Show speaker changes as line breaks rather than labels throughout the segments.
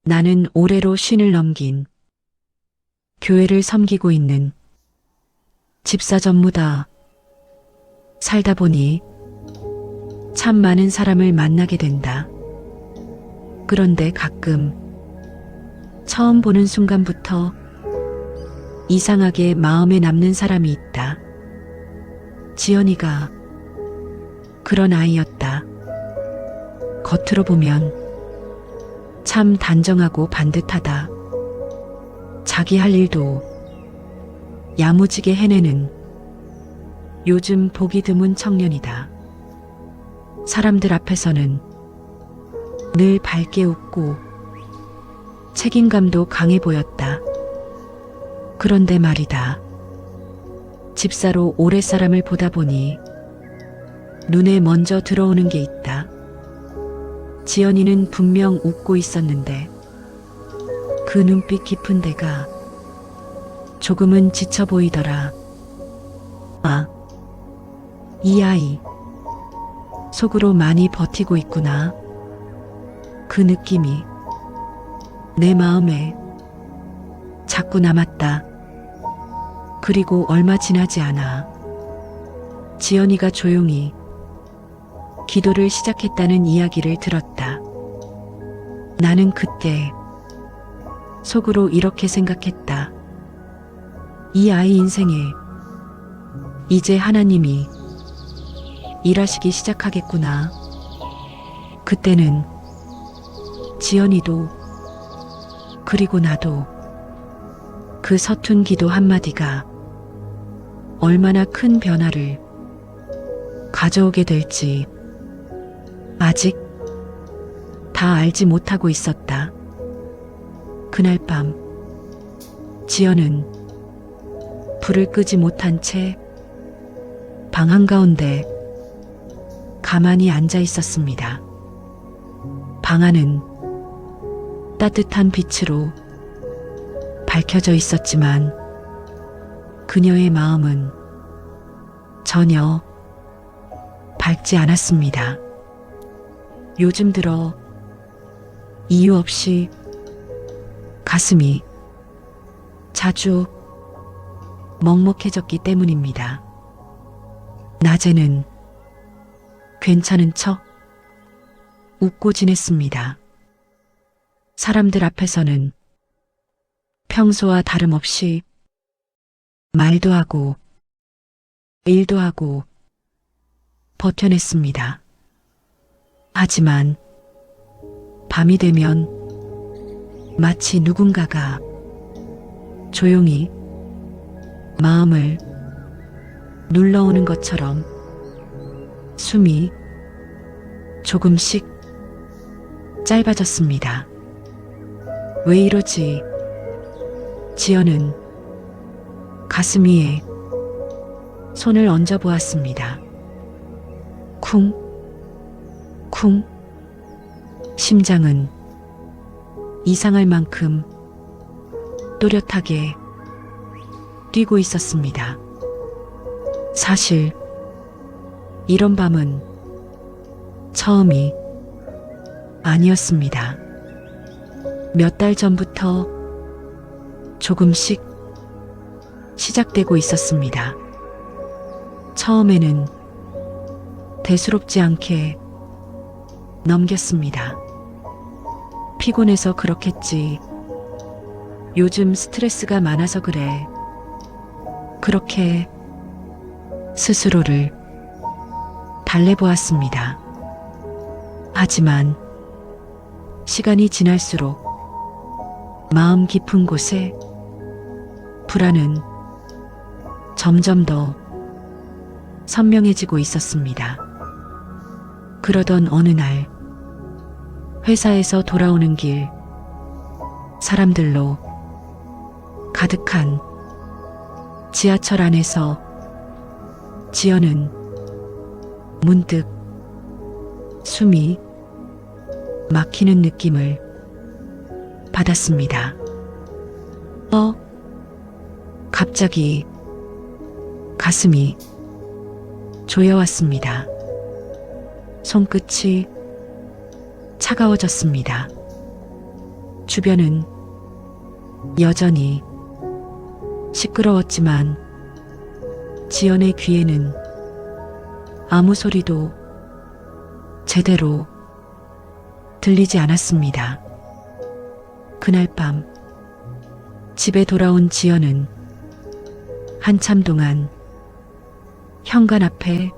나는 올해로 쉰을 넘긴 교회를 섬기고 있는 집사 전무다. 살다 보니 참 많은 사람을 만나게 된다. 그런데 가끔 처음 보는 순간부터 이상하게 마음에 남는 사람이 있다. 지연이가 그런 아이였다. 겉으로 보면 참 단정하고 반듯하다. 자기 할 일도 야무지게 해내는 요즘 보기 드문 청년이다. 사람들 앞에서는 늘 밝게 웃고 책임감도 강해 보였다. 그런데 말이다. 집사로 오래 사람을 보다 보니 눈에 먼저 들어오는 게 있다. 지연이는 분명 웃고 있었는데 그 눈빛 깊은 데가 조금은 지쳐 보이더라. 아, 이 아이 속으로 많이 버티고 있구나. 그 느낌이 내 마음에 자꾸 남았다. 그리고 얼마 지나지 않아 지연이가 조용히 기도를 시작했다는 이야기를 들었다. 나는 그때 속으로 이렇게 생각했다. 이 아이 인생에 이제 하나님이 일하시기 시작하겠구나. 그때는 지연이도 그리고 나도 그 서툰 기도 한마디가 얼마나 큰 변화를 가져오게 될지 아직 다 알지 못하고 있었다. 그날 밤 지연은 불을 끄지 못한 채 방 한가운데 가만히 앉아 있었습니다. 방 안은 따뜻한 빛으로 밝혀져 있었지만 그녀의 마음은 전혀 밝지 않았습니다. 요즘 들어 이유 없이 가슴이 자주 먹먹해졌기 때문입니다. 낮에는 괜찮은 척 웃고 지냈습니다. 사람들 앞에서는 평소와 다름없이 말도 하고 일도 하고 버텨냈습니다. 하지만 밤이 되면 마치 누군가가 조용히 마음을 눌러오는 것처럼 숨이 조금씩 짧아졌습니다. 왜 이러지? 지연은 가슴 위에 손을 얹어 보았습니다. 쿵, 쿵. 심장은 이상할 만큼 또렷하게 뛰고 있었습니다. 사실 이런 밤은 처음이 아니었습니다. 몇 달 전부터 조금씩 시작되고 있었습니다. 처음에는 대수롭지 않게 넘겼습니다. 피곤해서 그렇겠지. 요즘 스트레스가 많아서 그래. 그렇게 스스로를 달래보았습니다. 하지만 시간이 지날수록 마음 깊은 곳에 불안은 점점 더 선명해지고 있었습니다. 그러던 어느 날 회사에서 돌아오는 길 사람들로 가득한 지하철 안에서 지연은 문득 숨이 막히는 느낌을 받았습니다. 갑자기 가슴이 조여왔습니다. 손끝이 차가워졌습니다. 주변은 여전히 시끄러웠지만 지연의 귀에는 아무 소리도 제대로 들리지 않았습니다. 그날 밤 집에 돌아온 지연은 한참 동안 현관 앞에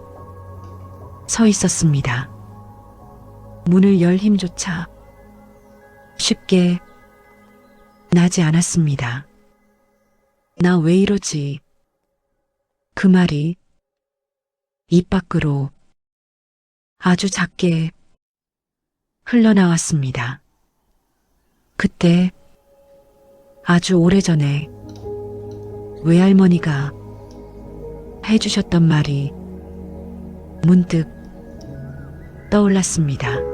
서 있었습니다. 문을 열 힘조차 쉽게 나지 않았습니다. 나 왜 이러지? 그 말이 입 밖으로 아주 작게 흘러나왔습니다. 그때 아주 오래전에 외할머니가 해주셨던 말이 문득 떠올랐습니다.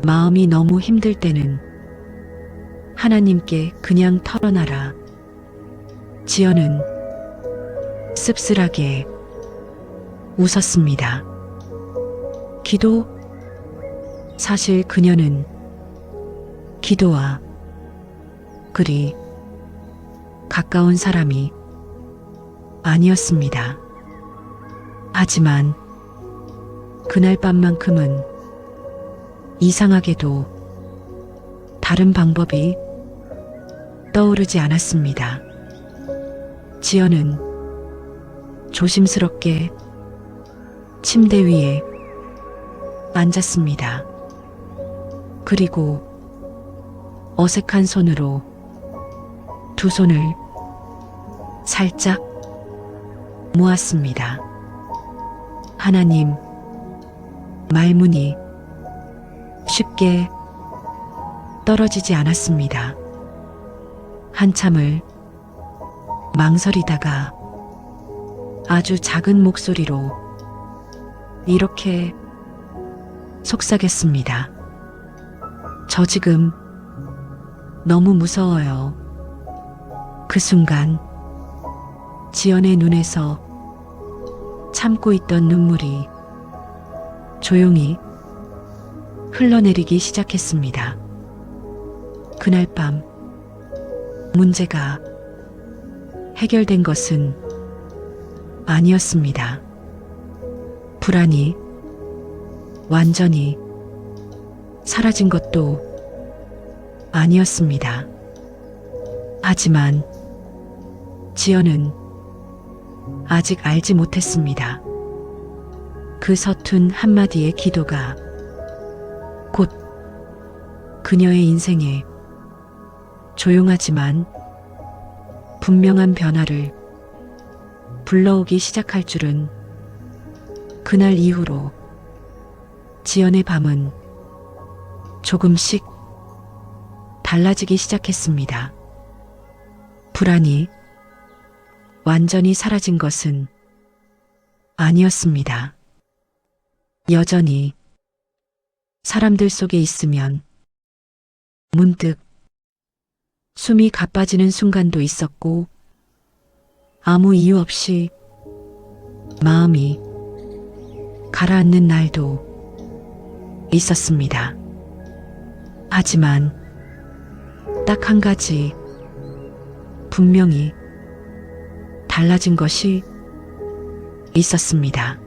마음이 너무 힘들 때는 하나님께 그냥 털어놔라. 지연은 씁쓸하게 웃었습니다. 기도? 사실 그녀는 기도와 그리 가까운 사람이 아니었습니다. 하지만 그날 밤만큼은 이상하게도 다른 방법이 떠오르지 않았습니다. 지연은 조심스럽게 침대 위에 앉았습니다. 그리고 어색한 손으로 두 손을 살짝 모았습니다. 하나님, 말문이 쉽게 떨어지지 않았습니다. 한참을 망설이다가 아주 작은 목소리로 이렇게 속삭였습니다. 저 지금 너무 무서워요. 그 순간 지연의 눈에서 참고 있던 눈물이 조용히 흘러내리기 시작했습니다. 그날 밤 문제가 해결된 것은 아니었습니다. 불안이 완전히 사라진 것도 아니었습니다. 하지만 지연은 아직 알지 못했습니다. 그 서툰 한마디의 기도가 곧 그녀의 인생에 조용하지만 분명한 변화를 불러오기 시작할 줄은. 그날 이후로 지연의 밤은 조금씩 달라지기 시작했습니다. 불안이 완전히 사라진 것은 아니었습니다. 여전히 사람들 속에 있으면 문득 숨이 가빠지는 순간도 있었고, 아무 이유 없이 마음이 가라앉는 날도 있었습니다. 하지만 딱 한 가지 분명히 달라진 것이 있었습니다.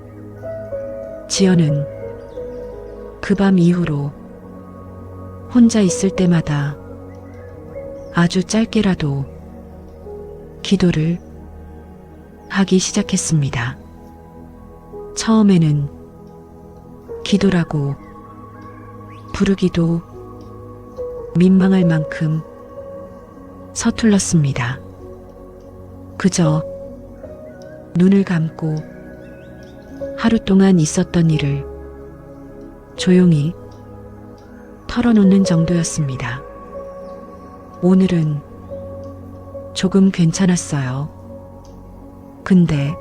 지연은 그 밤 이후로 혼자 있을 때마다 아주 짧게라도 기도를 하기 시작했습니다. 처음에는 기도라고 부르기도 민망할 만큼 서툴렀습니다. 그저 눈을 감고 하루 동안 있었던 일을 조용히 털어놓는 정도였습니다. 오늘은 조금 괜찮았어요. 근데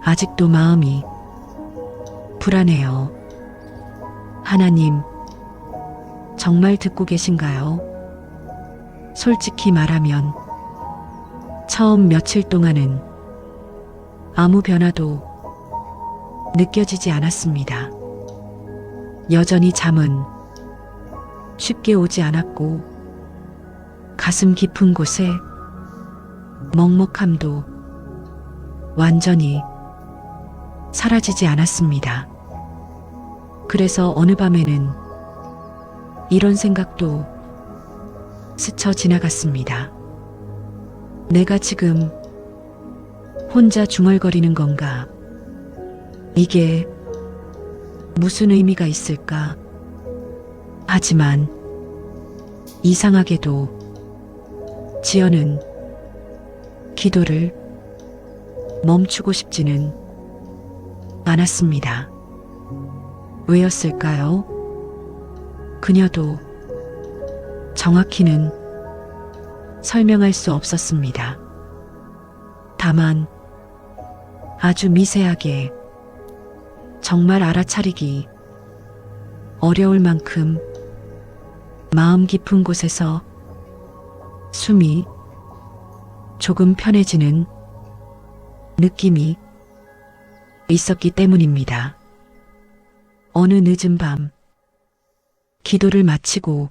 아직도 마음이 불안해요. 하나님, 정말 듣고 계신가요? 솔직히 말하면 처음 며칠 동안은 아무 변화도 느껴지지 않았습니다. 여전히 잠은 쉽게 오지 않았고 가슴 깊은 곳에 먹먹함도 완전히 사라지지 않았습니다. 그래서 어느 밤에는 이런 생각도 스쳐 지나갔습니다. 내가 지금 혼자 중얼거리는 건가? 이게 무슨 의미가 있을까? 하지만 이상하게도 지연은 기도를 멈추고 싶지는 않았습니다. 왜였을까요? 그녀도 정확히는 설명할 수 없었습니다. 다만 아주 미세하게 정말 알아차리기 어려울 만큼 마음 깊은 곳에서 숨이 조금 편해지는 느낌이 있었기 때문입니다. 어느 늦은 밤 기도를 마치고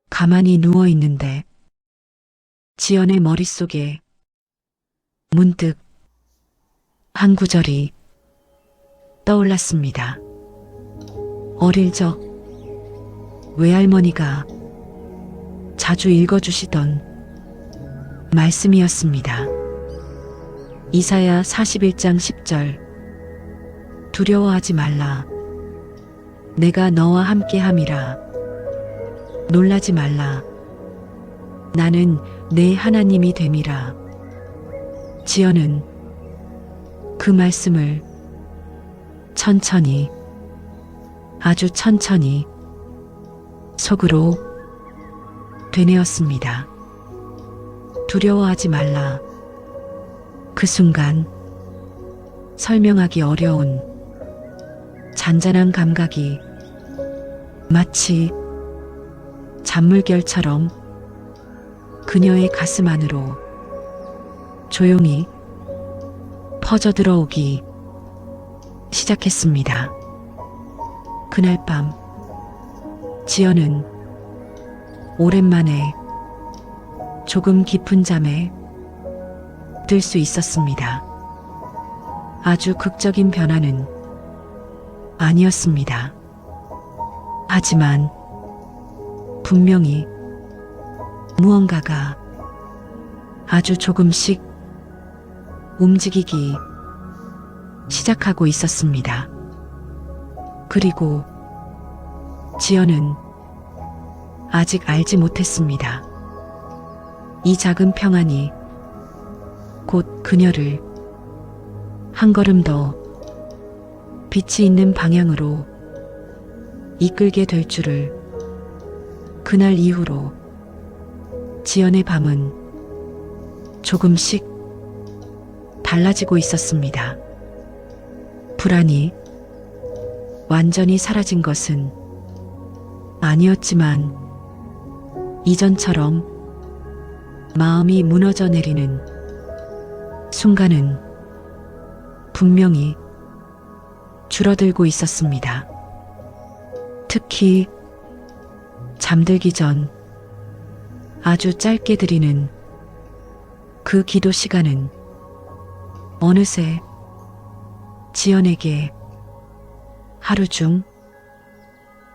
가만히 누워 있는데 지연의 머릿속에 문득 한 구절이 떠올랐습니다. 어릴 적 외할머니가 자주 읽어주시던 말씀이었습니다. 이사야 41장 10절. 두려워하지 말라. 내가 너와 함께함이라. 놀라지 말라. 나는 내 하나님이 됨이라. 지연은 그 말씀을 천천히, 아주 천천히 속으로 되뇌었습니다. 두려워하지 말라. 그 순간 설명하기 어려운 잔잔한 감각이 마치 잔물결처럼 그녀의 가슴 안으로 조용히 퍼져 들어오기 시작했습니다. 그날 밤 지연은 오랜만에 조금 깊은 잠에 들 수 있었습니다. 아주 극적인 변화는 아니었습니다. 하지만 분명히 무언가가 아주 조금씩 움직이기 시작하고 있었습니다. 그리고 지연은 아직 알지 못했습니다. 이 작은 평안이 곧 그녀를 한 걸음 더 빛이 있는 방향으로 이끌게 될 줄을. 그날 이후로 지연의 밤은 조금씩 달라지고 있었습니다. 불안이 완전히 사라진 것은 아니었지만 이전처럼 마음이 무너져 내리는 순간은 분명히 줄어들고 있었습니다. 특히 잠들기 전 아주 짧게 드리는 그 기도 시간은 어느새 지연에게 하루 중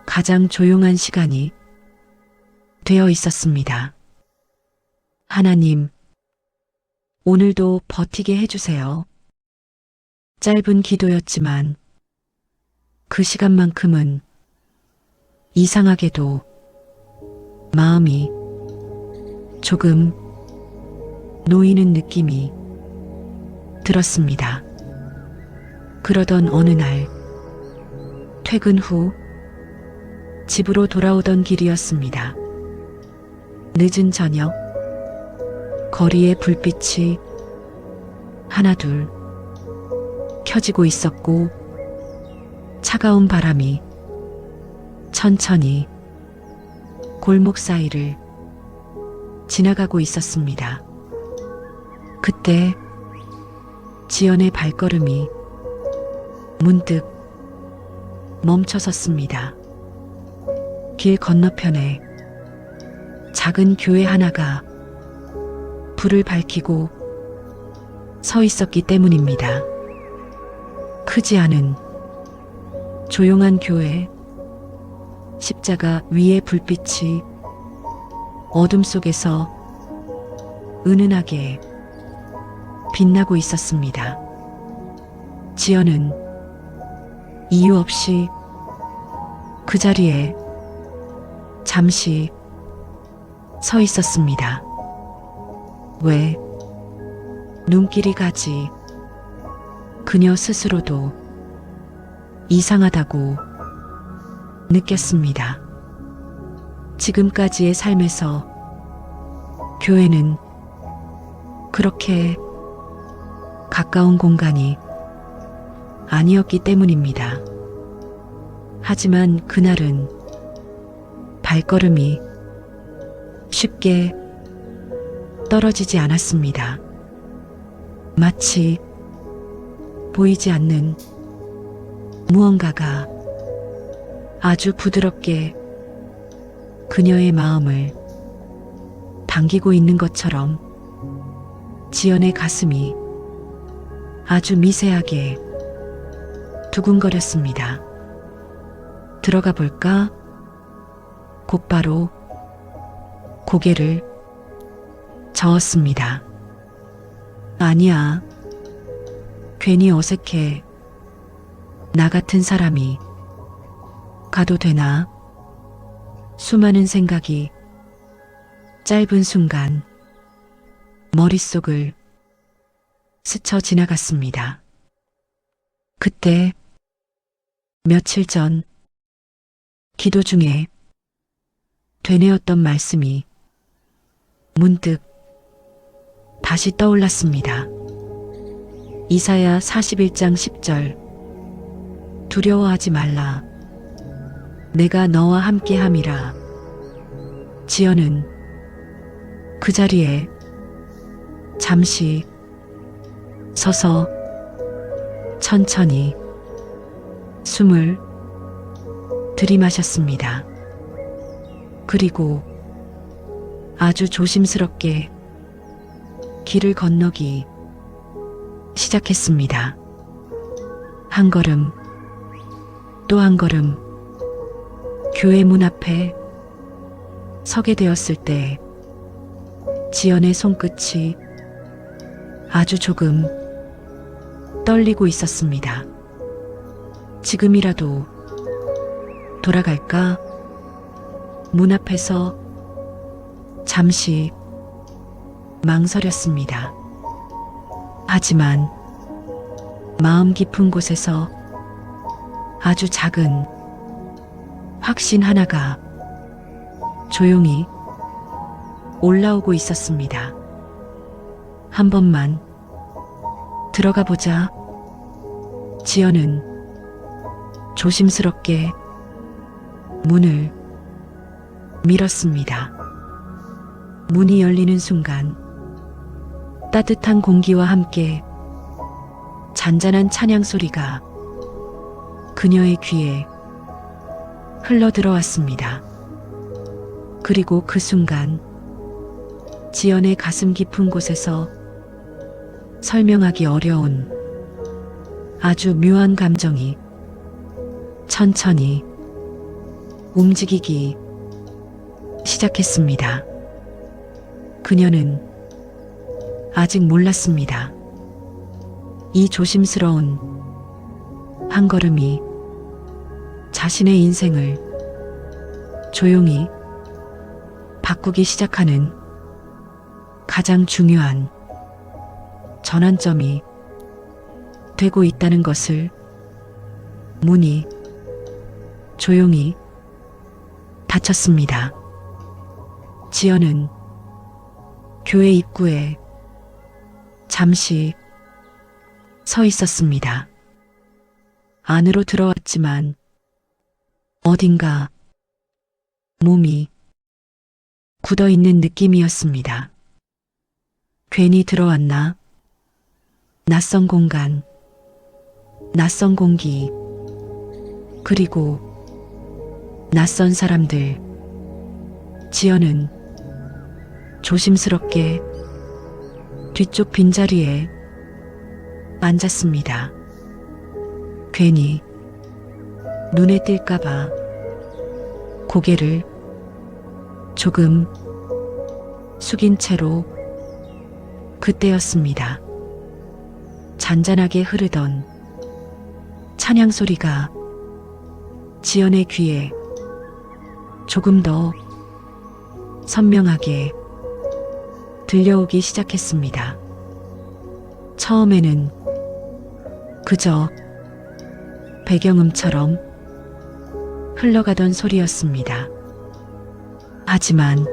가장 조용한 시간이 되어 있었습니다. 하나님, 오늘도 버티게 해주세요. 짧은 기도였지만 그 시간만큼은 이상하게도 마음이 조금 놓이는 느낌이 들었습니다. 그러던 어느 날 퇴근 후 집으로 돌아오던 길이었습니다. 늦은 저녁 거리의 불빛이 하나둘 켜지고 있었고 차가운 바람이 천천히 골목 사이를 지나가고 있었습니다. 그때 지연의 발걸음이 문득 멈춰섰습니다. 길 건너편에 작은 교회 하나가 불을 밝히고 서 있었기 때문입니다. 크지 않은 조용한 교회, 십자가 위의 불빛이 어둠 속에서 은은하게 빛나고 있었습니다. 지연은 이유 없이 그 자리에 잠시 서 있었습니다. 왜? 눈길이 가지 그녀 스스로도 이상하다고 느꼈습니다. 지금까지의 삶에서 교회는 그렇게 가까운 공간이 아니었기 때문입니다. 하지만 그날은 발걸음이 쉽게 떨어지지 않았습니다. 마치 보이지 않는 무언가가 아주 부드럽게 그녀의 마음을 당기고 있는 것처럼 지연의 가슴이 아주 미세하게 두근거렸습니다. 들어가 볼까? 곧바로 고개를 저었습니다. 아니야. 괜히 어색해. 나 같은 사람이 가도 되나? 수많은 생각이 짧은 순간 머릿속을 스쳐 지나갔습니다. 그때 며칠 전 기도 중에 되뇌었던 말씀이 문득 다시 떠올랐습니다. 이사야 41장 10절 두려워하지 말라. 내가 너와 함께함이라. 지연은 그 자리에 잠시 서서 천천히 숨을 들이마셨습니다. 그리고 아주 조심스럽게 길을 건너기 시작했습니다. 한 걸음, 또 한 걸음, 교회 문 앞에 서게 되었을 때 지연의 손끝이 아주 조금 떨리고 있었습니다. 지금이라도 돌아갈까? 문 앞에서 잠시 망설였습니다. 하지만 마음 깊은 곳에서 아주 작은 확신 하나가 조용히 올라오고 있었습니다. 한 번만 들어가 보자. 지연은 조심스럽게 문을 밀었습니다. 문이 열리는 순간 따뜻한 공기와 함께 잔잔한 찬양 소리가 그녀의 귀에 흘러 들어왔습니다. 그리고 그 순간 지연의 가슴 깊은 곳에서 설명하기 어려운 아주 묘한 감정이 천천히 움직이기 시작했습니다. 그녀는 아직 몰랐습니다. 이 조심스러운 한 걸음이 자신의 인생을 조용히 바꾸기 시작하는 가장 중요한 전환점이 되고 있다는 것을 문이 조용히 닫혔습니다. 지연은 교회 입구에 잠시 서 있었습니다. 안으로 들어왔지만 어딘가 몸이 굳어 있는 느낌이었습니다. 괜히 들어왔나? 낯선 공간, 낯선 공기, 그리고 낯선 사람들. 지연은 조심스럽게 뒤쪽 빈자리에 앉았습니다. 괜히 눈에 띌까봐 고개를 조금 숙인 채로 그때였습니다. 잔잔하게 흐르던 찬양 소리가 지연의 귀에 조금 더 선명하게 들려오기 시작했습니다. 처음에는 그저 배경음처럼 흘러가던 소리였습니다. 하지만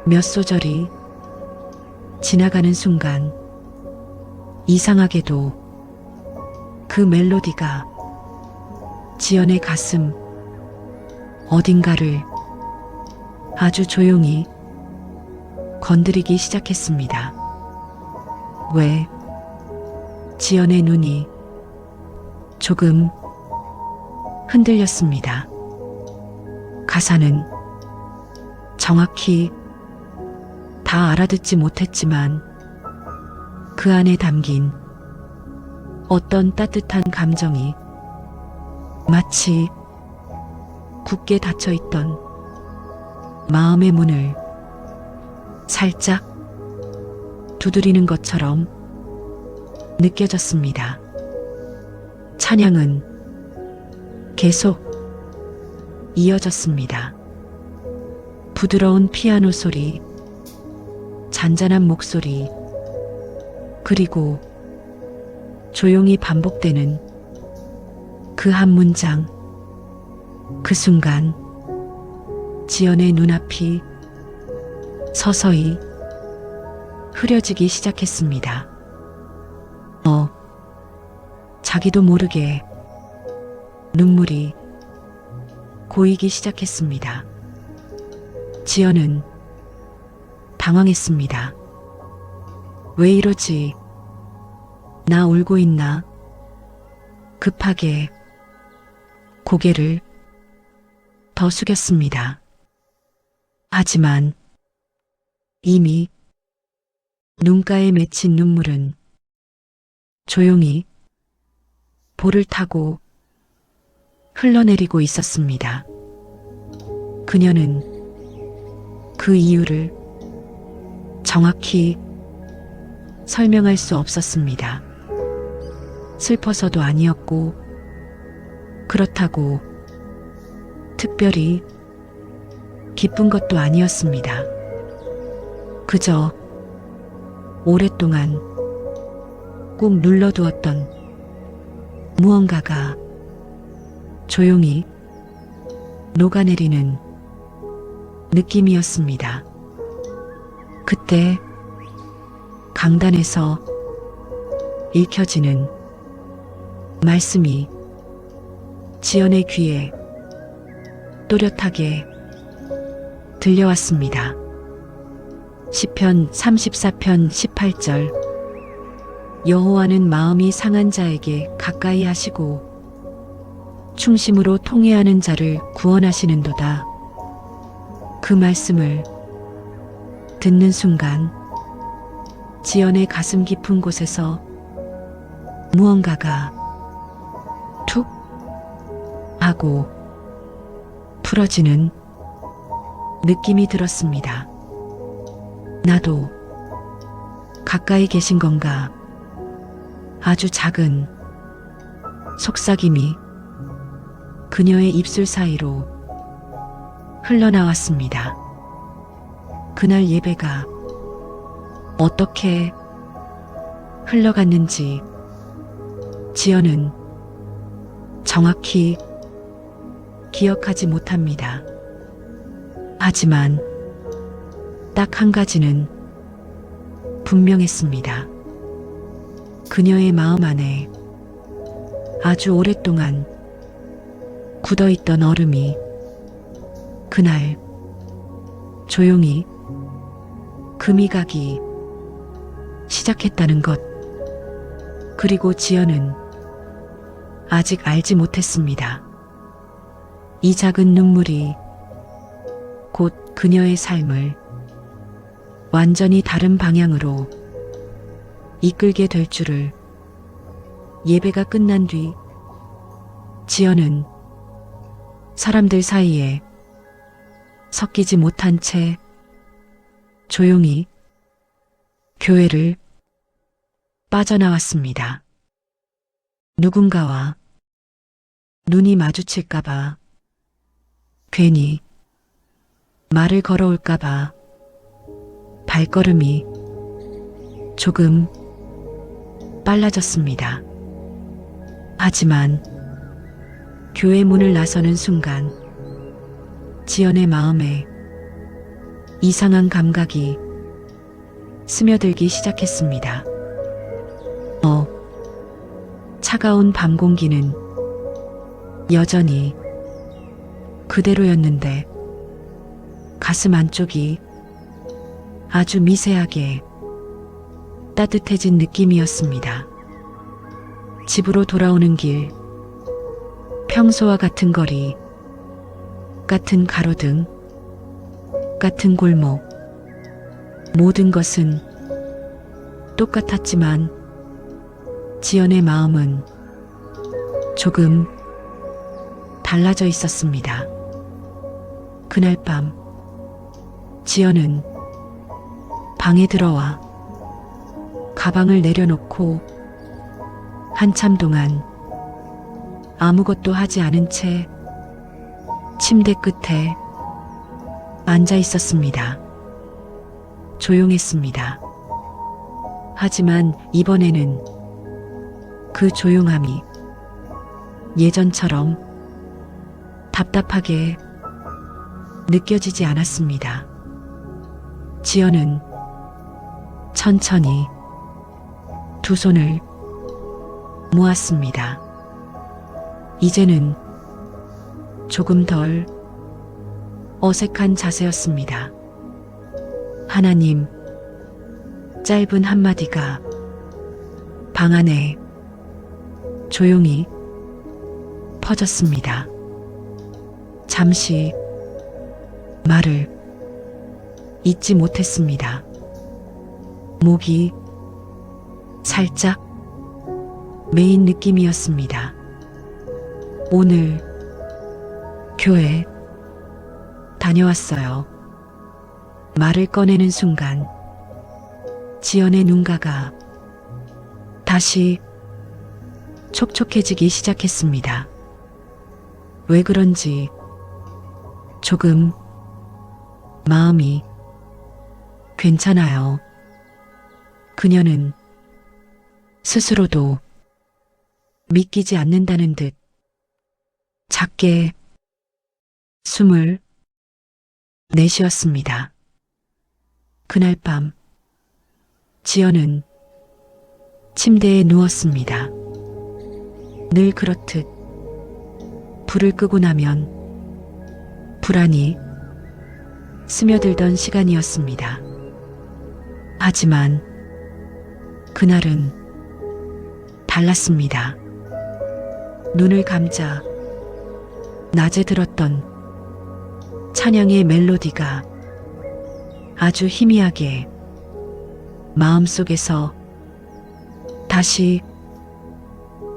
몇 소절이 지나가는 순간 이상하게도 그 멜로디가 지연의 가슴 어딘가를 아주 조용히 건드리기 시작했습니다. 왜 지연의 눈이 조금 흔들렸습니다. 가사는 정확히 다 알아듣지 못했지만 그 안에 담긴 어떤 따뜻한 감정이 마치 굳게 닫혀있던 마음의 문을 살짝 두드리는 것처럼 느껴졌습니다. 찬양은 계속 이어졌습니다. 부드러운 피아노 소리, 잔잔한 목소리, 그리고 조용히 반복되는 그 한 문장. 그 순간 지연의 눈앞이 서서히 흐려지기 시작했습니다. 자기도 모르게 눈물이 고이기 시작했습니다. 지연은 당황했습니다. 왜 이러지? 나 울고 있나? 급하게 고개를 더 숙였습니다. 하지만 이미 눈가에 맺힌 눈물은 조용히 볼을 타고 흘러내리고 있었습니다. 그녀는 그 이유를 정확히 설명할 수 없었습니다. 슬퍼서도 아니었고, 그렇다고 특별히 기쁜 것도 아니었습니다. 그저 오랫동안 꾹 눌러두었던 무언가가 조용히 녹아내리는 느낌이었습니다. 그때 강단에서 읽혀지는 말씀이 지연의 귀에 또렷하게 들려왔습니다. 시편 34편 18절. 여호와는 마음이 상한 자에게 가까이 하시고 충심으로 통회하는 자를 구원하시는도다. 그 말씀을 듣는 순간 지연의 가슴 깊은 곳에서 무언가가 툭 하고 풀어지는 느낌이 들었습니다. 나도 가까이 계신 건가? 아주 작은 속삭임이 그녀의 입술 사이로 흘러나왔습니다. 그날 예배가 어떻게 흘러갔는지 지연은 정확히 기억하지 못합니다. 하지만 딱 한 가지는 분명했습니다. 그녀의 마음 안에 아주 오랫동안 굳어있던 얼음이 그날 조용히 금이 가기 시작했다는 것. 그리고 지연은 아직 알지 못했습니다. 이 작은 눈물이 곧 그녀의 삶을 완전히 다른 방향으로 이끌게 될 줄을. 예배가 끝난 뒤 지연은 사람들 사이에 섞이지 못한 채 조용히 교회를 빠져나왔습니다. 누군가와 눈이 마주칠까봐, 괜히 말을 걸어올까봐 발걸음이 조금 빨라졌습니다. 하지만 교회 문을 나서는 순간 지연의 마음에 이상한 감각이 스며들기 시작했습니다. 차가운 밤 공기는 여전히 그대로였는데 가슴 안쪽이 아주 미세하게 따뜻해진 느낌이었습니다. 집으로 돌아오는 길, 평소와 같은 거리, 같은 가로등, 같은 골목, 모든 것은 똑같았지만 지연의 마음은 조금 달라져 있었습니다. 그날 밤 지연은 방에 들어와 가방을 내려놓고 한참 동안 아무것도 하지 않은 채 침대 끝에 앉아 있었습니다. 조용했습니다. 하지만 이번에는 그 조용함이 예전처럼 답답하게 느껴지지 않았습니다. 지연은 천천히 두 손을 모았습니다. 이제는 조금 덜 어색한 자세였습니다. 하나님, 짧은 한마디가 방 안에 조용히 퍼졌습니다. 잠시 말을 잇지 못했습니다. 목이 살짝 메인 느낌이었습니다. 오늘 교회 다녀왔어요. 말을 꺼내는 순간 지연의 눈가가 다시 촉촉해지기 시작했습니다. 왜 그런지 조금 마음이 괜찮아요. 그녀는 스스로도 믿기지 않는다는 듯 작게 숨을 내쉬었습니다. 그날 밤 지연은 침대에 누웠습니다. 늘 그렇듯 불을 끄고 나면 불안이 스며들던 시간이었습니다. 하지만 그날은 달랐습니다. 눈을 감자 낮에 들었던 찬양의 멜로디가 아주 희미하게 마음속에서 다시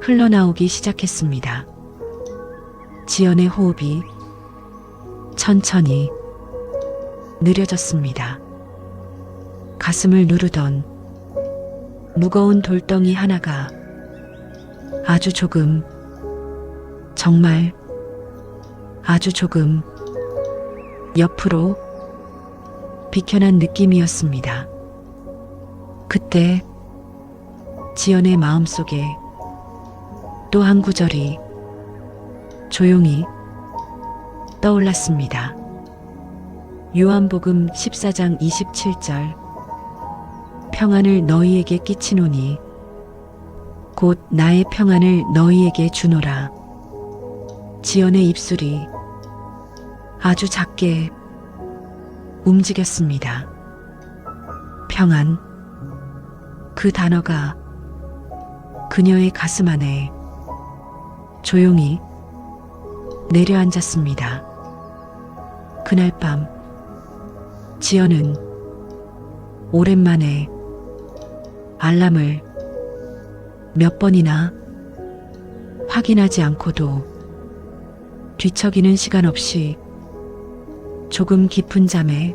흘러나오기 시작했습니다. 지연의 호흡이 천천히 느려졌습니다. 가슴을 누르던 무거운 돌덩이 하나가 아주 조금, 정말 아주 조금 옆으로 비켜난 느낌이었습니다. 그때 지연의 마음속에 또 한 구절이 조용히 떠올랐습니다. 요한복음 14장 27절 평안을 너희에게 끼치노니 곧 나의 평안을 너희에게 주노라. 지연의 입술이 아주 작게 움직였습니다. 평안, 그 단어가 그녀의 가슴 안에 조용히 내려앉았습니다. 그날 밤 지연은 오랜만에 알람을 몇 번이나 확인하지 않고도 뒤척이는 시간 없이 조금 깊은 잠에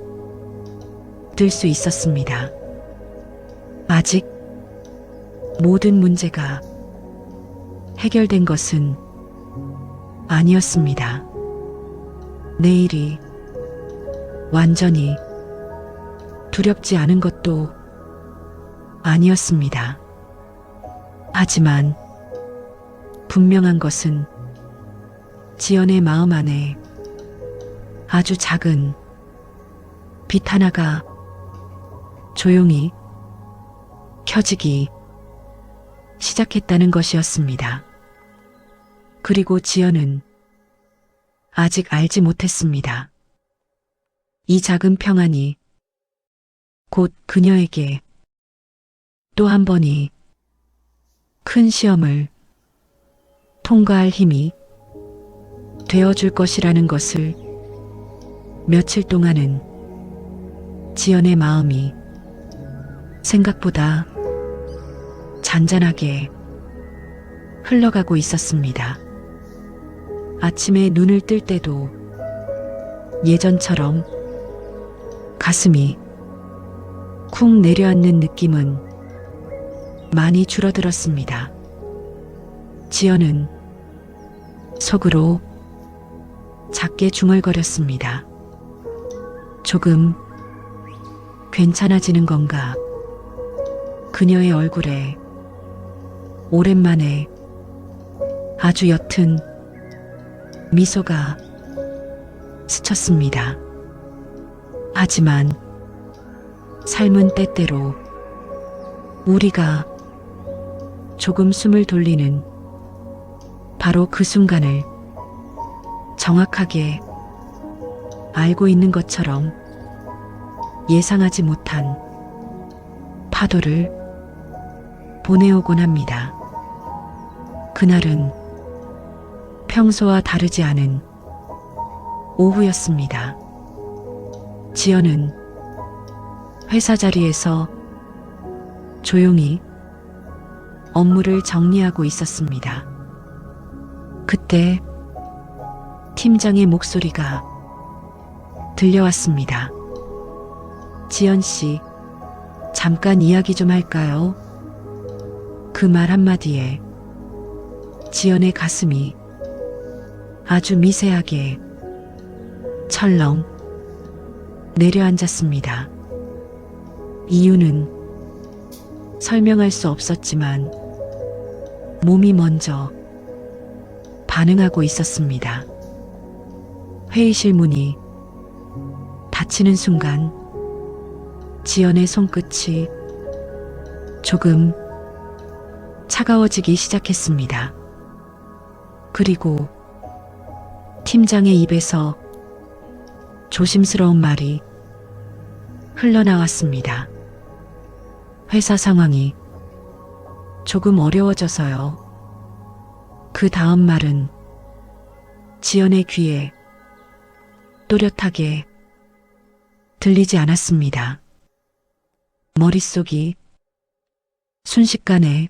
들 수 있었습니다. 아직 모든 문제가 해결된 것은 아니었습니다. 내일이 완전히 두렵지 않은 것도 아니었습니다. 하지만 분명한 것은 지연의 마음 안에 아주 작은 빛 하나가 조용히 켜지기 시작했다는 것이었습니다. 그리고 지연은 아직 알지 못했습니다. 이 작은 평안이 곧 그녀에게 또 한 번이 큰 시험을 통과할 힘이 되어줄 것이라는 것을 며칠 동안은 지연의 마음이 생각보다 잔잔하게 흘러가고 있었습니다. 아침에 눈을 뜰 때도 예전처럼 가슴이 쿵 내려앉는 느낌은 많이 줄어들었습니다. 지연은 속으로 작게 중얼거렸습니다. 조금 괜찮아지는 건가? 그녀의 얼굴에 오랜만에 아주 옅은 미소가 스쳤습니다. 하지만 삶은 때때로 우리가 조금 숨을 돌리는 바로 그 순간을 정확하게 알고 있는 것처럼 예상하지 못한 파도를 보내오곤 합니다. 그날은 평소와 다르지 않은 오후였습니다. 지연은 회사 자리에서 조용히 업무를 정리하고 있었습니다. 그때 팀장의 목소리가 들려왔습니다. 지연 씨, 잠깐 이야기 좀 할까요? 그 말 한마디에 지연의 가슴이 아주 미세하게 철렁 내려앉았습니다. 이유는 설명할 수 없었지만 몸이 먼저 반응하고 있었습니다. 회의실 문이 닫히는 순간 지연의 손끝이 조금 차가워지기 시작했습니다. 그리고 팀장의 입에서 조심스러운 말이 흘러나왔습니다. 회사 상황이 조금 어려워져서요. 그 다음 말은 지연의 귀에 또렷하게 들리지 않았습니다. 머릿속이 순식간에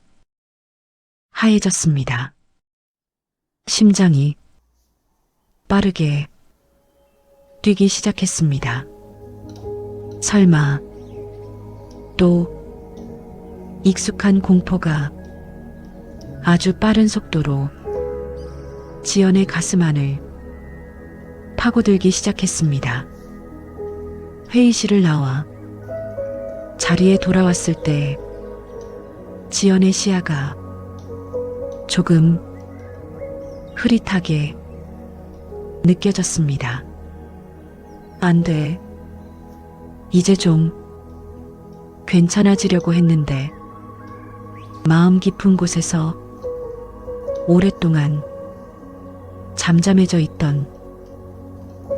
하얘졌습니다. 심장이 빠르게 뛰기 시작했습니다. 설마 또 익숙한 공포가 아주 빠른 속도로 지연의 가슴 안을 파고들기 시작했습니다. 회의실을 나와 자리에 돌아왔을 때 지연의 시야가 조금 흐릿하게 느껴졌습니다. 안 돼. 이제 좀 괜찮아지려고 했는데 마음 깊은 곳에서 오랫동안 잠잠해져 있던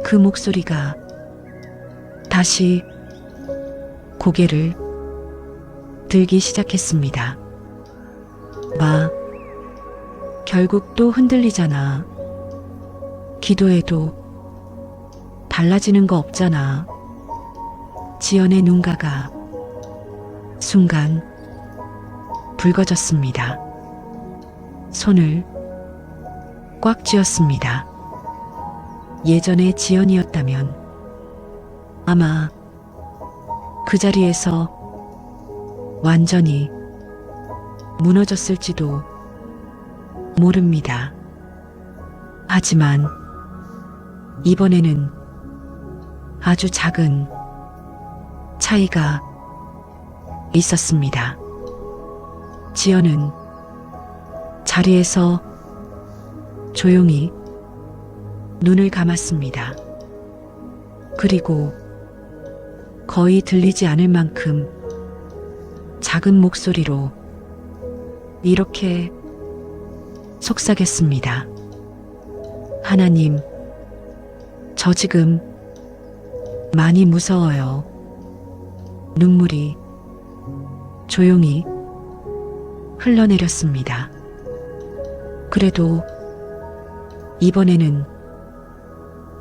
그 목소리가 다시 고개를 들기 시작했습니다. 마, 결국 또 흔들리잖아. 기도해도 달라지는 거 없잖아. 지연의 눈가가 순간 붉어졌습니다. 손을 꽉 쥐었습니다. 예전의 지연이었다면 아마 그 자리에서 완전히 무너졌을지도 모릅니다. 하지만 이번에는 아주 작은 차이가 있었습니다. 지연은 자리에서 조용히 눈을 감았습니다. 그리고 거의 들리지 않을 만큼 작은 목소리로 이렇게 속삭였습니다. 하나님, 저 지금 많이 무서워요. 눈물이 조용히 흘러내렸습니다. 그래도 이번에는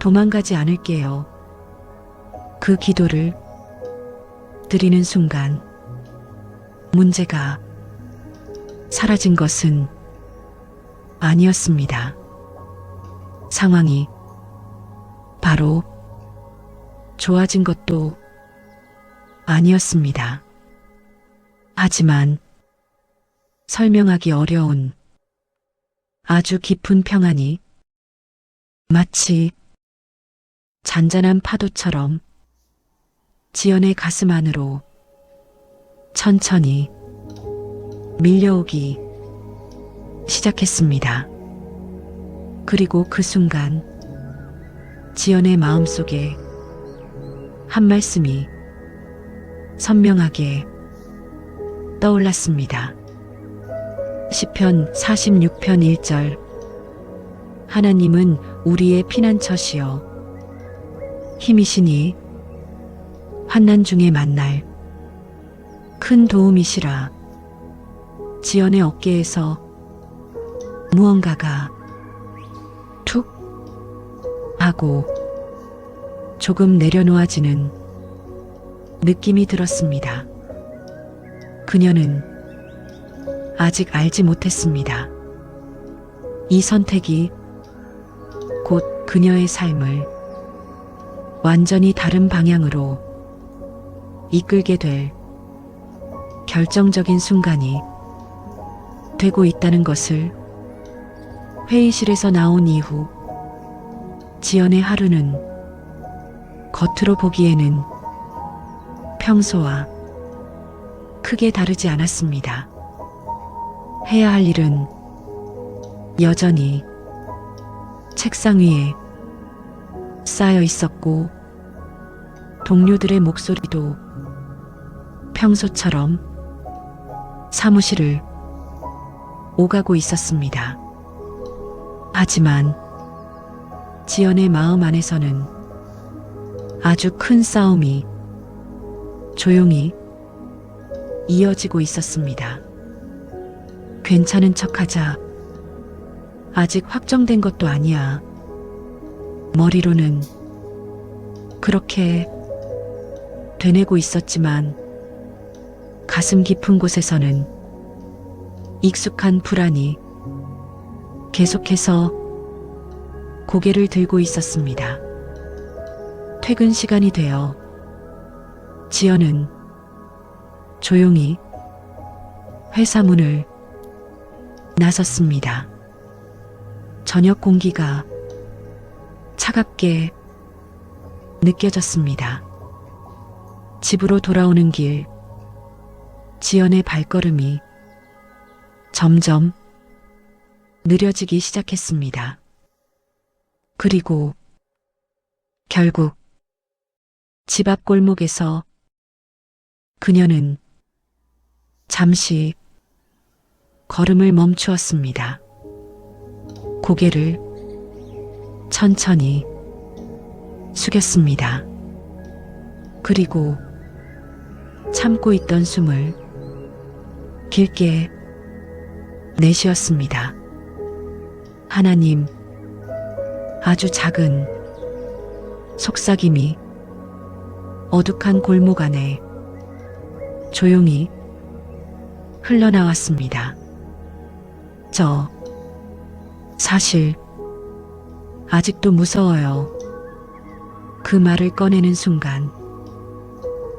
도망가지 않을게요. 그 기도를 드리는 순간 문제가 사라진 것은 아니었습니다. 상황이 바로 좋아진 것도 아니었습니다. 하지만 설명하기 어려운 아주 깊은 평안이 마치 잔잔한 파도처럼 지연의 가슴 안으로 천천히 밀려오기 시작했습니다. 그리고 그 순간 지연의 마음속에 한 말씀이 선명하게 떠올랐습니다. 시편 46편 1절 하나님은 우리의 피난처시여 힘이시니 환난 중에 만날 큰 도움이시라. 지연의 어깨에서 무언가가 툭 하고 조금 내려놓아지는 느낌이 들었습니다. 그녀는 아직 알지 못했습니다. 이 선택이 곧 그녀의 삶을 완전히 다른 방향으로 이끌게 될 결정적인 순간이 되고 있다는 것을 회의실에서 나온 이후 지연의 하루는 겉으로 보기에는 평소와 크게 다르지 않았습니다. 해야 할 일은 여전히 책상 위에 쌓여 있었고 동료들의 목소리도 평소처럼 사무실을 오가고 있었습니다. 하지만 지연의 마음 안에서는 아주 큰 싸움이 조용히 이어지고 있었습니다. 괜찮은 척하자. 아직 확정된 것도 아니야. 머리로는 그렇게 되뇌고 있었지만 가슴 깊은 곳에서는 익숙한 불안이 계속해서 고개를 들고 있었습니다. 퇴근 시간이 되어 지연은 조용히 회사 문을 나섰습니다. 저녁 공기가 차갑게 느껴졌습니다. 집으로 돌아오는 길, 지연의 발걸음이 점점 느려지기 시작했습니다. 그리고 결국 집 앞 골목에서 그녀는 잠시 걸음을 멈추었습니다. 고개를 천천히 숙였습니다. 그리고 참고 있던 숨을 길게 내쉬었습니다. 하나님, 아주 작은 속삭임이 어둑한 골목 안에 조용히 흘러나왔습니다. 저 사실 아직도 무서워요. 그 말을 꺼내는 순간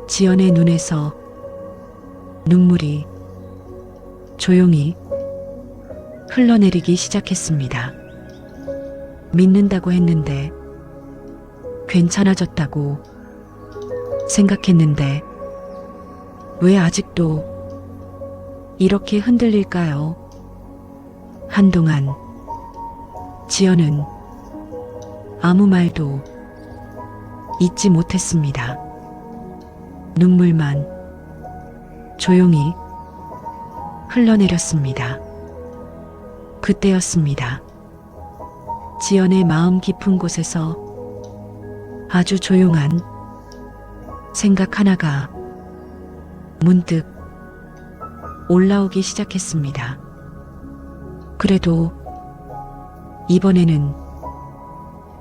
지연의 눈에서 눈물이 조용히 흘러내리기 시작했습니다. 믿는다고 했는데, 괜찮아졌다고 생각했는데, 왜 아직도 이렇게 흔들릴까요? 한동안 지연은 아무 말도 잊지 못했습니다. 눈물만 조용히 흘러내렸습니다. 그때였습니다. 지연의 마음 깊은 곳에서 아주 조용한 생각 하나가 문득 올라오기 시작했습니다. 그래도 이번에는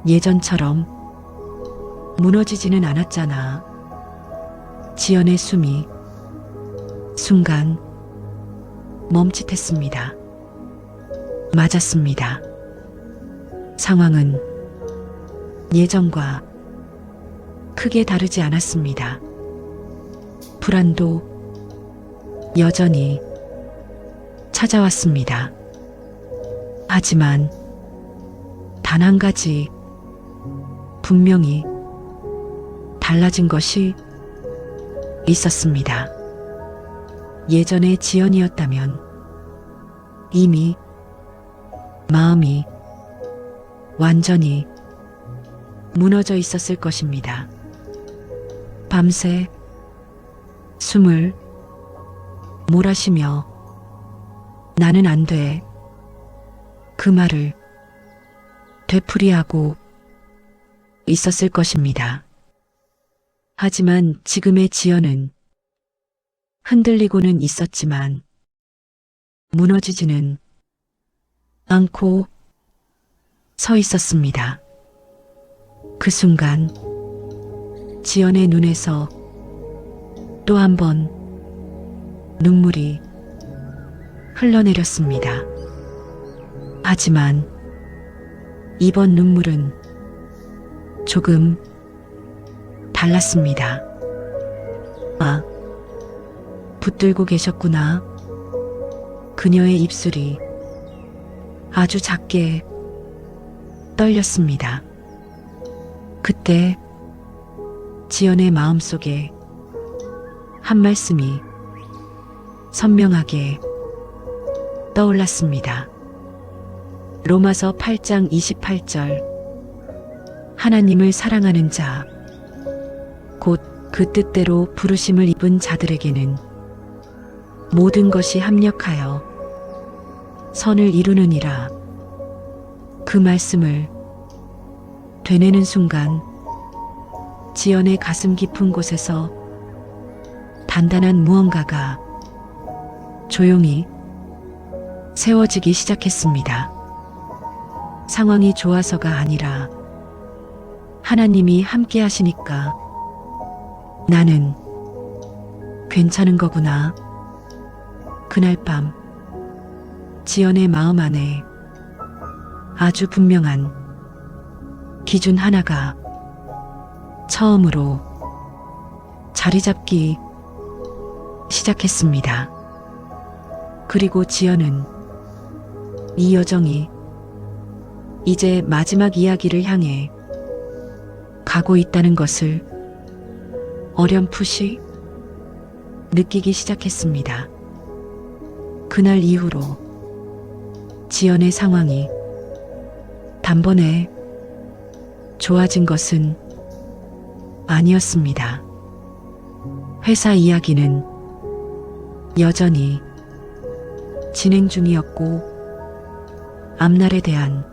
예전처럼 무너지지는 않았잖아. 지연의 숨이 순간 멈칫했습니다. 맞았습니다. 상황은 예전과 크게 다르지 않았습니다. 불안도 여전히 찾아왔습니다. 하지만 단 한 가지 분명히 달라진 것이 있었습니다. 예전의 지연이었다면 이미 마음이 완전히 무너져 있었을 것입니다. 밤새 숨을 몰아쉬며 나는 안 돼. 그 말을 되풀이하고 있었을 것입니다. 하지만 지금의 지연은 흔들리고는 있었지만 무너지지는 않고 서 있었습니다. 그 순간 지연의 눈에서 또 한 번 눈물이 흘러내렸습니다. 하지만 이번 눈물은 조금 달랐습니다. 아, 붙들고 계셨구나. 그녀의 입술이 아주 작게 떨렸습니다. 그때 지연의 마음속에 한 말씀이 선명하게 떠올랐습니다. 로마서 8장 28절 하나님을 사랑하는 자, 곧 그 뜻대로 부르심을 입은 자들에게는 모든 것이 합력하여 선을 이루느니라. 그 말씀을 되뇌는 순간 지연의 가슴 깊은 곳에서 단단한 무언가가 조용히 세워지기 시작했습니다. 상황이 좋아서가 아니라 하나님이 함께 하시니까 나는 괜찮은 거구나. 그날 밤 지연의 마음 안에 아주 분명한 기준 하나가 처음으로 자리 잡기 시작했습니다. 그리고 지연은 이 여정이 이제 마지막 이야기를 향해 가고 있다는 것을 어렴풋이 느끼기 시작했습니다. 그날 이후로 지연의 상황이 단번에 좋아진 것은 아니었습니다. 회사 이야기는 여전히 진행 중이었고 앞날에 대한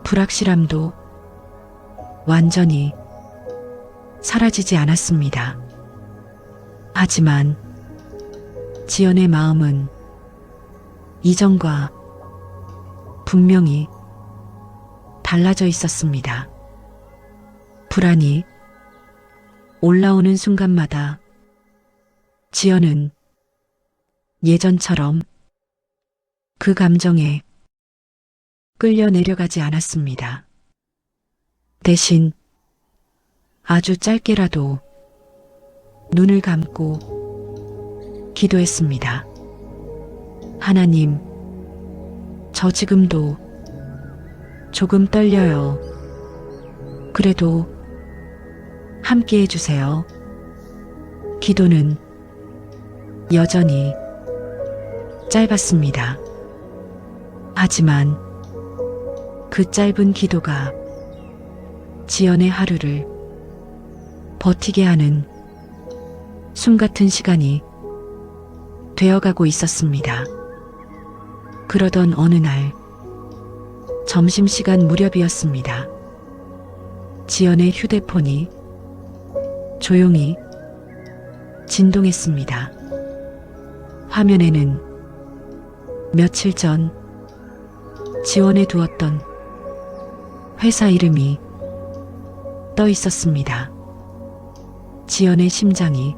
불확실함도 완전히 사라지지 않았습니다. 하지만 지연의 마음은 이전과 분명히 달라져 있었습니다. 불안이 올라오는 순간마다 지연은 예전처럼 그 감정에 끌려 내려가지 않았습니다. 대신 아주 짧게라도 눈을 감고 기도했습니다. 하나님, 저 지금도 조금 떨려요. 그래도 함께 해주세요. 기도는 여전히 짧았습니다. 하지만 그 짧은 기도가 지연의 하루를 버티게 하는 숨 같은 시간이 되어가고 있었습니다. 그러던 어느 날 점심시간 무렵이었습니다. 지연의 휴대폰이 조용히 진동했습니다. 화면에는 며칠 전 지원해 두었던 회사 이름이 떠 있었습니다. 지연의 심장이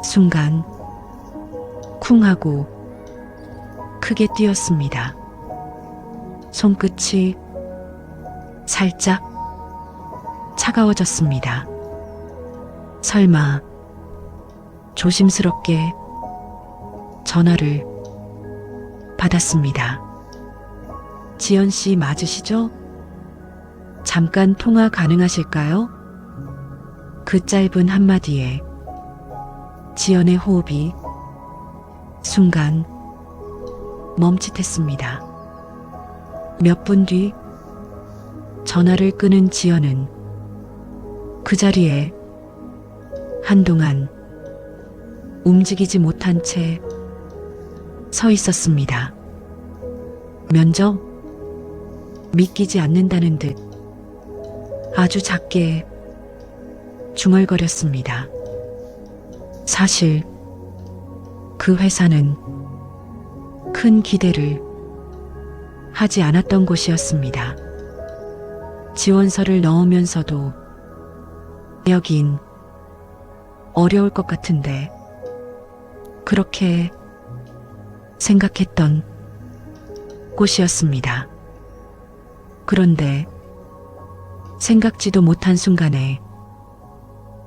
순간 쿵 하고 크게 뛰었습니다. 손끝이 살짝 차가워졌습니다. 설마 조심스럽게 전화를 받았습니다. 지연 씨 맞으시죠? 잠깐 통화 가능하실까요? 그 짧은 한마디에 지연의 호흡이 순간 멈칫했습니다. 몇 분 뒤 전화를 끊은 지연은 그 자리에 한동안 움직이지 못한 채 서 있었습니다. 면접? 믿기지 않는다는 듯 아주 작게 중얼거렸습니다. 사실 그 회사는 큰 기대를 하지 않았던 곳이었습니다. 지원서를 넣으면서도 여긴 어려울 것 같은데 그렇게 생각했던 곳이었습니다. 그런데 생각지도 못한 순간에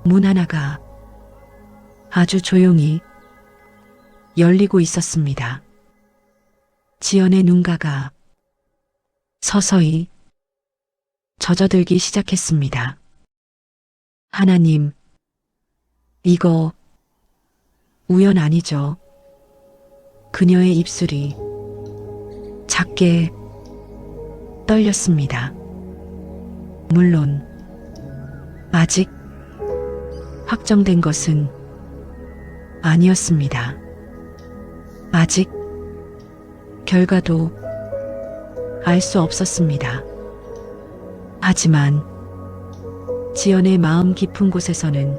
문 하나가 아주 조용히 열리고 있었습니다. 지연의 눈가가 서서히 젖어들기 시작했습니다. 하나님, 이거 우연 아니죠? 그녀의 입술이 작게 떨렸습니다. 물론 아직 확정된 것은 아니었습니다. 아직 결과도 알 수 없었습니다. 하지만 지연의 마음 깊은 곳에서는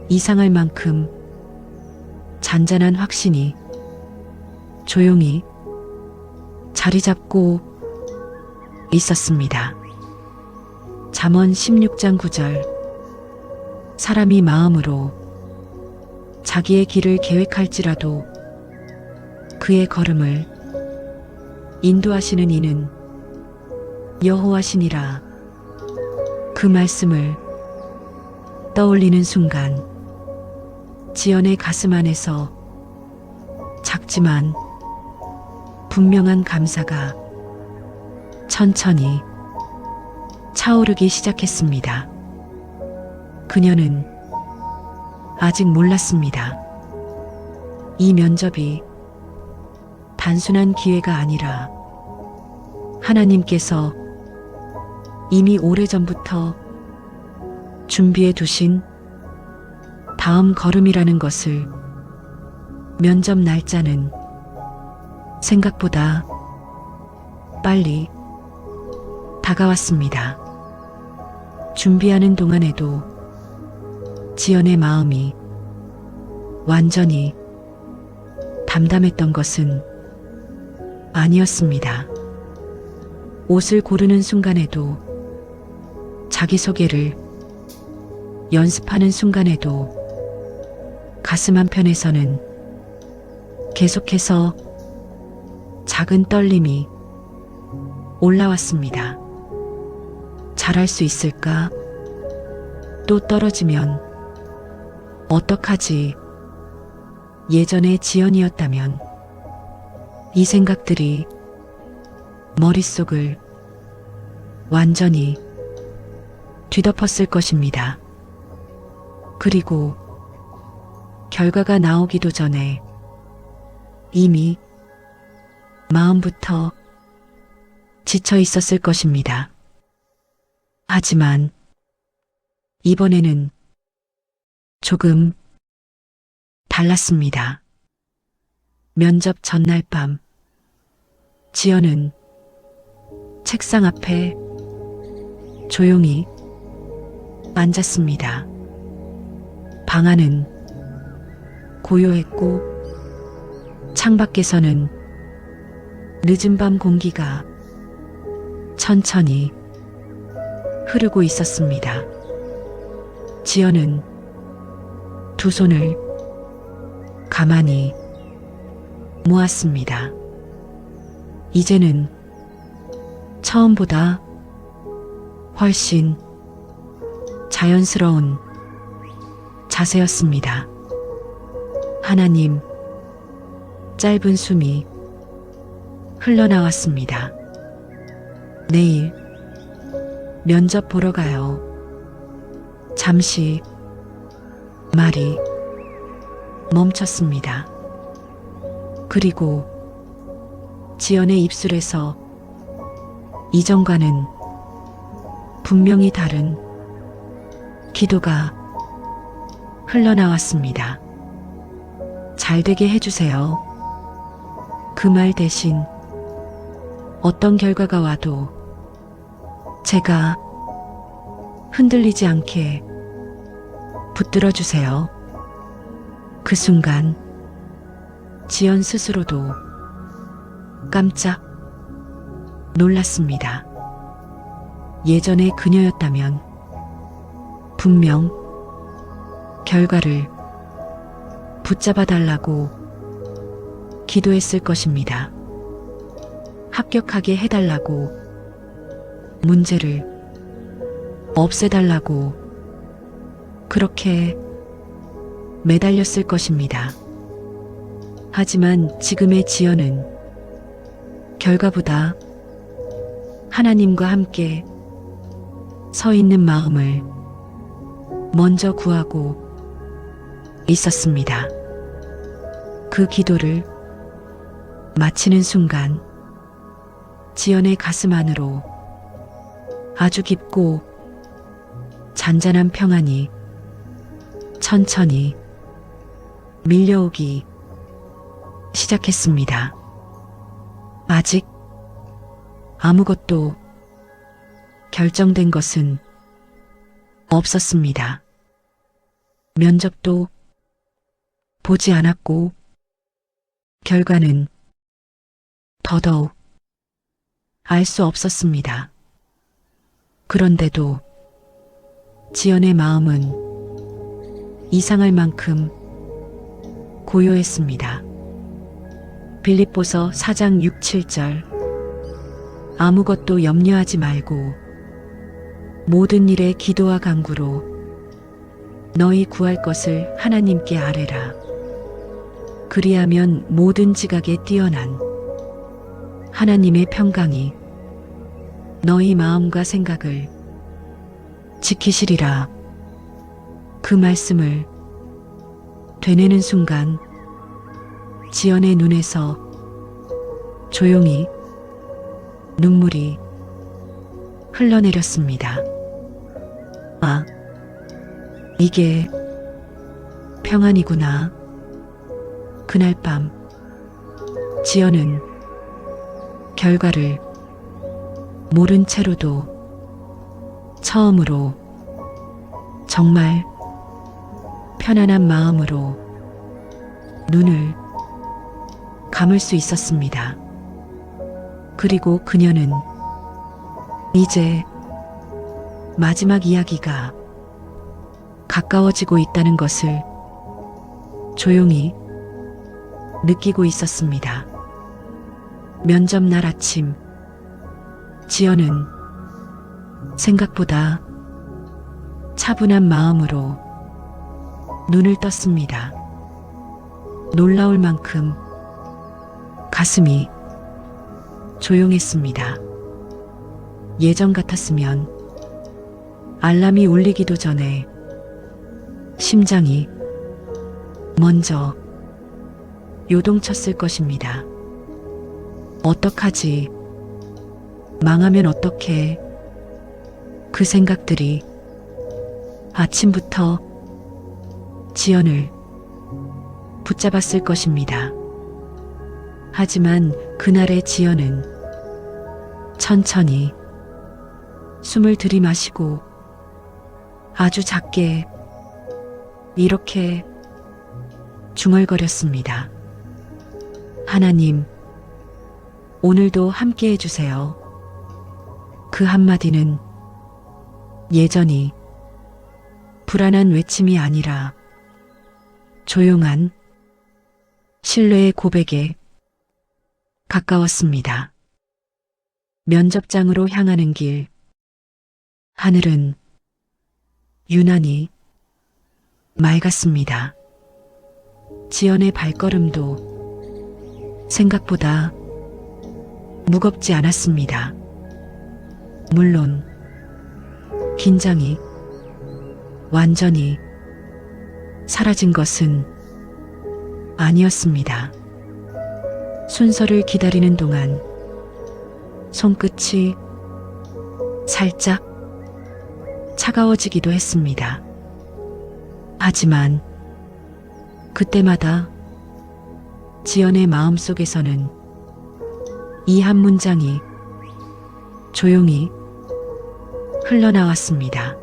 이상할 만큼 잔잔한 확신이 조용히 자리 잡고 있었습니다. 잠언 16장 9절 사람이 마음으로 자기의 길을 계획할지라도 그의 걸음을 인도하시는 이는 여호와시니라. 그 말씀을 떠올리는 순간 지연의 가슴 안에서 작지만 분명한 감사가 천천히 차오르기 시작했습니다. 그녀는 아직 몰랐습니다. 이 면접이 단순한 기회가 아니라 하나님께서 이미 오래전부터 준비해 두신 다음 걸음이라는 것을 면접 날짜는 생각보다 빨리 다가왔습니다. 준비하는 동안에도 지연의 마음이 완전히 담담했던 것은 아니었습니다. 옷을 고르는 순간에도, 자기소개를 연습하는 순간에도 가슴 한편에서는 계속해서 작은 떨림이 올라왔습니다. 잘할 수 있을까? 또 떨어지면 어떡하지? 예전에 지연이었다면 이 생각들이 머릿속을 완전히 뒤덮었을 것입니다. 그리고 결과가 나오기도 전에 이미 마음부터 지쳐 있었을 것입니다. 하지만 이번에는 조금 달랐습니다. 면접 전날 밤, 지연은 책상 앞에 조용히 앉았습니다. 방 안은 고요했고 창밖에서는 늦은 밤 공기가 천천히 흐르고 있었습니다. 지연은 두 손을 가만히 모았습니다. 이제는 처음보다 훨씬 자연스러운 자세였습니다. 하나님, 짧은 숨이 흘러나왔습니다. 내일 면접 보러 가요. 잠시 말이 멈췄습니다. 그리고 지연의 입술에서 이전과는 분명히 다른 기도가 흘러나왔습니다. 잘 되게 해주세요. 그 말 대신 어떤 결과가 와도 제가 흔들리지 않게 붙들어 주세요. 그 순간 지연 스스로도 깜짝 놀랐습니다. 예전의 그녀였다면 분명 결과를 붙잡아 달라고 기도했을 것입니다. 합격하게 해달라고, 문제를 없애달라고 그렇게 매달렸을 것입니다. 하지만 지금의 지연은 결과보다 하나님과 함께 서 있는 마음을 먼저 구하고 있었습니다. 그 기도를 마치는 순간 지연의 가슴 안으로 아주 깊고 잔잔한 평안이 천천히 밀려오기 시작했습니다. 아직 아무것도 결정된 것은 없었습니다. 면접도 보지 않았고 결과는 더더욱 알 수 없었습니다. 그런데도 지연의 마음은 이상할 만큼 고요했습니다. 빌립보서 4장 6, 7절 아무것도 염려하지 말고 모든 일에 기도와 간구로 너희 구할 것을 하나님께 아뢰라. 그리하면 모든 지각에 뛰어난 하나님의 평강이 너희 마음과 생각을 지키시리라. 그 말씀을 되뇌는 순간 지연의 눈에서 조용히 눈물이 흘러내렸습니다. 아, 이게 평안이구나. 그날 밤 지연은 결과를 모른 채로도 처음으로 정말 편안한 마음으로 눈을 감을 수 있었습니다. 그리고 그녀는 이제 마지막 이야기가 가까워지고 있다는 것을 조용히 느끼고 있었습니다. 면접 날 아침, 지연은 생각보다 차분한 마음으로 눈을 떴습니다. 놀라울 만큼 가슴이 조용했습니다. 예전 같았으면 알람이 울리기도 전에 심장이 먼저 요동쳤을 것입니다. 어떡하지? 망하면 어떡해? 그 생각들이 아침부터 지연을 붙잡았을 것입니다. 하지만 그날의 지연은 천천히 숨을 들이마시고 아주 작게 이렇게 중얼거렸습니다. 하나님, 오늘도 함께 해주세요. 그 한마디는 예전이 불안한 외침이 아니라 조용한 신뢰의 고백에 가까웠습니다. 면접장으로 향하는 길, 하늘은 유난히 맑았습니다. 지연의 발걸음도 생각보다 무겁지 않았습니다. 물론 긴장이 완전히 사라진 것은 아니었습니다. 순서를 기다리는 동안 손끝이 살짝 차가워지기도 했습니다. 하지만 그때마다 지연의 마음속에서는 이 한 문장이 조용히 흘러나왔습니다.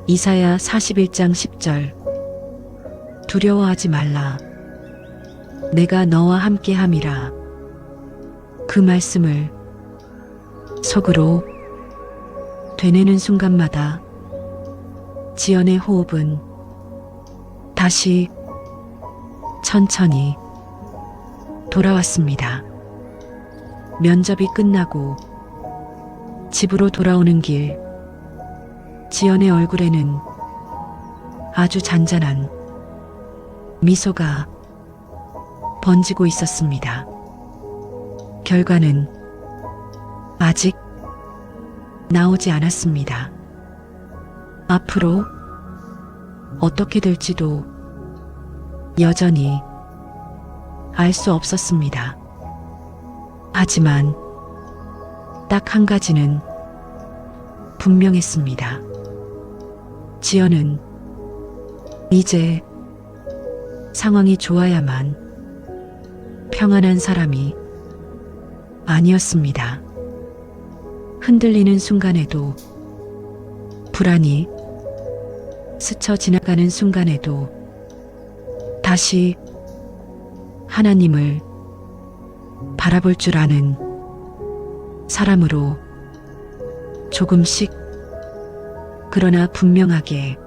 이사야 41장 10절. 두려워하지 말라. 내가 너와 함께 함이라. 그 말씀을 속으로 되뇌는 순간마다 지연의 호흡은 다시 천천히 돌아왔습니다. 면접이 끝나고 집으로 돌아오는 길, 지연의 얼굴에는 아주 잔잔한 미소가 번지고 있었습니다. 결과는 아직 나오지 않았습니다. 앞으로 어떻게 될지도 여전히 알 수 없었습니다. 하지만 딱 한 가지는 분명했습니다. 지연은 이제 상황이 좋아야만 평안한 사람이 아니었습니다. 흔들리는 순간에도, 불안이 스쳐 지나가는 순간에도 다시 하나님을 바라볼 줄 아는 사람으로 조금씩, 그러나 분명하게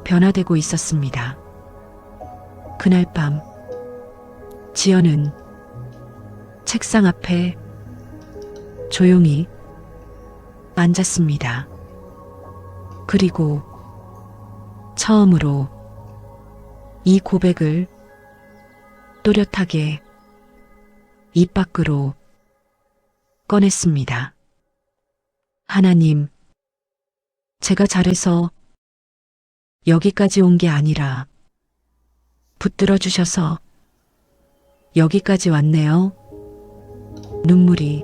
변화되고 있었습니다. 그날 밤 지연은 책상 앞에 조용히 앉았습니다. 그리고 처음으로 이 고백을 또렷하게 입 밖으로 꺼냈습니다. 하나님, 제가 잘해서 여기까지 온 게 아니라 붙들어 주셔서 여기까지 왔네요. 눈물이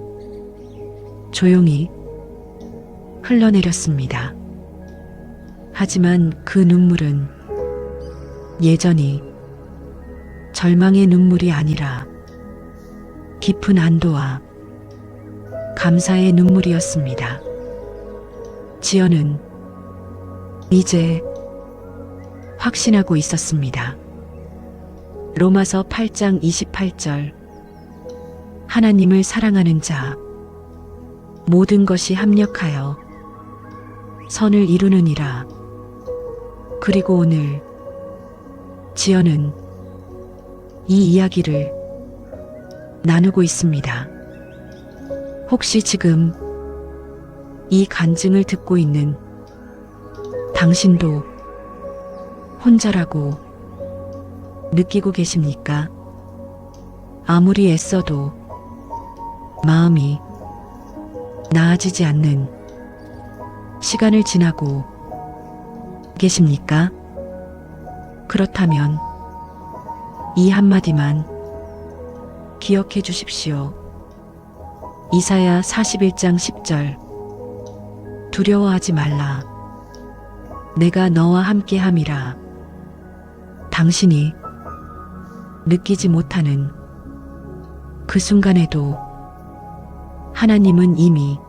조용히 흘러내렸습니다. 하지만 그 눈물은 예전이 절망의 눈물이 아니라 깊은 안도와 감사의 눈물이었습니다. 지연은 이제 확신하고 있었습니다. 로마서 8장 28절. 하나님을 사랑하는 자 모든 것이 합력하여 선을 이루느니라. 그리고 오늘 지연은 이 이야기를 나누고 있습니다. 혹시 지금 이 간증을 듣고 있는 당신도 혼자라고 느끼고 계십니까? 아무리 애써도 마음이 나아지지 않는 시간을 지나고 계십니까? 그렇다면 이 한마디만 기억해 주십시오. 이사야 41장 10절. 두려워하지 말라. 내가 너와 함께 함이라. 당신이 느끼지 못하는 그 순간에도 하나님은 이미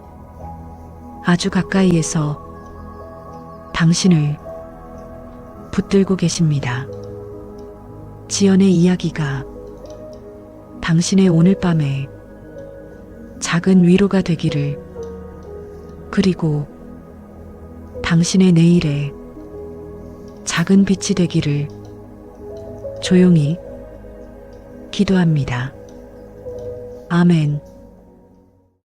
아주 가까이에서 당신을 붙들고 계십니다. 지연의 이야기가 당신의 오늘 밤에 작은 위로가 되기를, 그리고 당신의 내일에 작은 빛이 되기를 조용히 기도합니다. 아멘.